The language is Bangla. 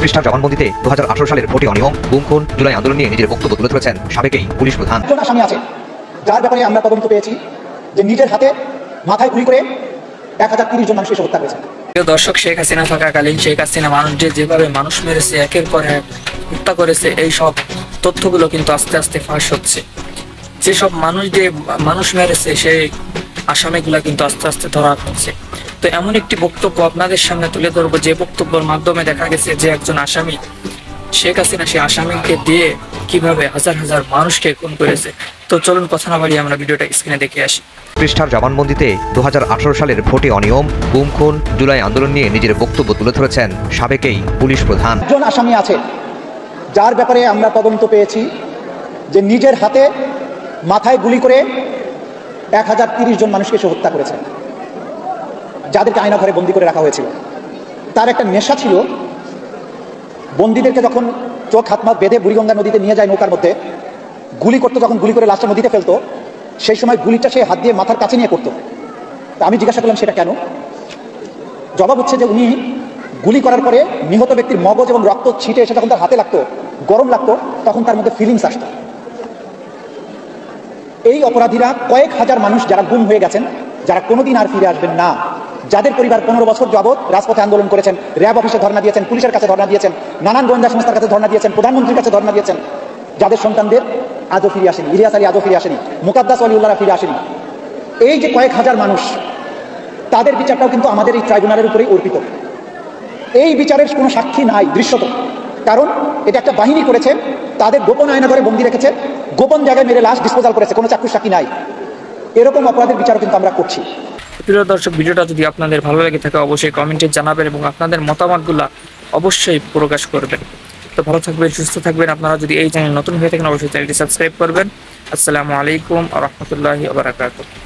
পৃষ্ঠার জবানবন্দিতে 2018 সালের ভোটে অনিয়ম, গুম খুন, জুলাই আন্দোলন নিয়ে নিজের বক্তব্য তুলে ধরেছেন সাবেক এই পুলিশ প্রধান। আসামি আছে যার ব্যাপারে আমরা তদন্ত পেয়েছি যে নিজের হাতে মাথায় গুলি করে 1030 জন মানুষকে হত্যা করেছে। দর্শক, শেখ হাসিনা থাকাকালীন শেখ হাসিনা মানুষদের যেভাবে মানুষ মেরেছে, একের পর এক হত্যা করেছে, এই সব তথ্যগুলো কিন্তু আস্তে আস্তে ফাঁস হচ্ছে। যেসব মানুষ মেরেছে সেই আসামিগুলা কিন্তু আস্তে আস্তে ধরা হচ্ছে। তো এমন একটি বক্তব্য আপনাদের সামনে তুলে ধরবো, যে বক্তব্যের মাধ্যমে দেখা গেছে যে একজন আসামি শেখ হাসিনা সেই আসামিকে দিয়ে কিভাবে হাজার হাজার মানুষকে খুন করেছে। তো চলুন কথা না বাড়িয়ে আমরা ভিডিওটা স্ক্রিনে দেখে আসি। পৃষ্ঠার জবানবন্দিতে 2018 সালের ভোটে অনিয়ম, গুম খুন, জুলাই আন্দোলন নিয়ে নিজের বক্তব্য তুলে ধরেছেন সাবেক এই পুলিশ প্রধান। একজন আসামি আছে যার ব্যাপারে আমরা তদন্ত পেয়েছি যে নিজের হাতে মাথায় গুলি করে 1030 জন মানুষকে হত্যা করেছে, যাদেরকে আয়না ঘরে বন্দি করে রাখা হয়েছিল। তার একটা নেশা ছিল, বন্দীদেরকে যখন চোখ হাত মাত বেঁধে বুড়িগঙ্গা নদীতে নিয়ে যায় নৌকার মধ্যে গুলি করতো, যখন গুলি করে লাশটা নদীতে ফেলতো, সেই সময় গুলিটা সে হাত দিয়ে মাথার কাছে নিয়ে করতো। আমি জিজ্ঞাসা করলাম সেটা কেন? জবাব হচ্ছে যে উনি গুলি করার পরে নিহত ব্যক্তির মগজ এবং রক্ত ছিটে এসে যখন তার হাতে লাগতো, গরম লাগতো, তখন তার মধ্যে ফিলিংস আসতো। এই অপরাধীরা কয়েক হাজার মানুষ যারা গুম হয়ে গেছেন, যারা কোনোদিন আর ফিরে আসবেন না, যাদের পরিবার 15 বছর যাবৎ রাজপথে আন্দোলন করেছেন, র্যাব অফিসে ধর্ণা দিয়েছেন, পুলিশের কাছে ধর্ণা দিয়েছেন, নানান গোয়েন্দা সংস্থার কাছে ধর্ণা দিয়েছেন, প্রধানমন্ত্রীর কাছে ধর্ণা দিয়েছেন, যাদের সন্তানদের আজও ফিরে আসেনি, ইলিয়াস আলী আজও ফিরে আসেনি, মুকাদ্দাস ওয়ালিউল্লাহরা ফিরে আসেনি। এই যে কয়েক হাজার মানুষ, তাদের বিচারটাও কিন্তু আমাদের এই ট্রাইব্যুনালের উপরেই অর্পিত। এই বিচারের কোনো সাক্ষী নাই দৃশ্যত, কারণ এটা একটা বাহিনী করেছে, তাদের গোপন আয়না ঘরে বন্দি রেখেছে, গোপন জায়গায় মেরে লাশ ডিসপোজাল করেছে, কোনো চাক্ষুষ সাক্ষী নাই। এরকম অপরাধের বিচারও কিন্তু আমরা করছি। প্রিয় দর্শক, ভিডিওটা যদি আপনাদের ভালো লেগে থাকে অবশ্যই কমেন্টে জানাবেন এবং আপনাদের মতামতগুলো অবশ্যই প্রকাশ করবেন। তো ভালো থাকবেন, সুস্থ থাকবেন। আপনারা যদি এই চ্যানেল নতুন হয়ে থাকেন অবশ্যই চ্যানেলটি সাবস্ক্রাইব করবেন। আসসালামু আলাইকুম ওয়া রাহমাতুল্লাহি ওয়া বারাকাতুহু।